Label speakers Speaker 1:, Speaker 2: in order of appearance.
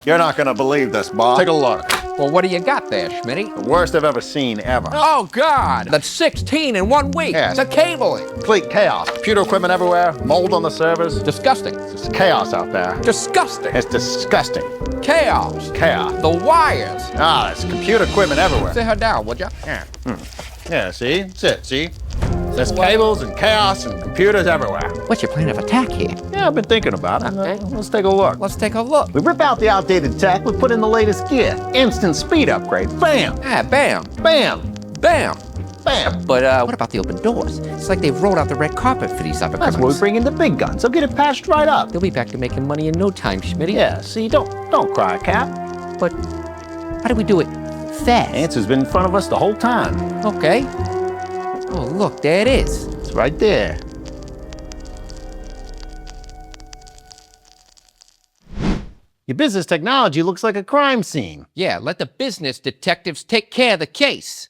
Speaker 1: You're not gonna believe this, Bob. Take a look.
Speaker 2: Well, what do you got there, Schmitty?
Speaker 1: The worst I've ever seen, ever.
Speaker 2: Oh, God! That's 16 in 1 week!
Speaker 1: Yeah.
Speaker 2: It's a cabling!
Speaker 1: Complete chaos. Computer equipment everywhere, mold on the servers.
Speaker 2: Disgusting.
Speaker 1: It's chaos out there.
Speaker 2: Disgusting.
Speaker 1: It's disgusting.
Speaker 2: Chaos.
Speaker 1: Chaos.
Speaker 2: The wires.
Speaker 1: Ah, there's computer equipment everywhere.
Speaker 2: Sit her down, would ya?
Speaker 1: Yeah. Yeah, see? That's it, see? There's cables and chaos and computers everywhere.
Speaker 2: What's your plan of attack here?
Speaker 1: Yeah, I've been thinking about it.
Speaker 2: Okay.
Speaker 1: Let's take a look.
Speaker 2: Let's take a look.
Speaker 1: We rip out the outdated tech, we put in the latest gear. Instant speed upgrade. Bam!
Speaker 2: Ah, bam.
Speaker 1: Bam!
Speaker 2: Bam.
Speaker 1: Bam!
Speaker 2: But, what about the open doors? It's like they've rolled out the red carpet for these
Speaker 1: That's
Speaker 2: uppercuts.
Speaker 1: where we bring in the big guns. They'll get it patched right up.
Speaker 2: They'll be back to making money in no time, Schmitty.
Speaker 1: Yeah, see, don't cry, Cap.
Speaker 2: But how do we do it fast?
Speaker 1: Answer's been in front of us the whole time.
Speaker 2: Okay. Oh, look, there it is.
Speaker 1: It's right there. Your business technology looks like a crime scene.
Speaker 2: Yeah, let the business detectives take care of the case.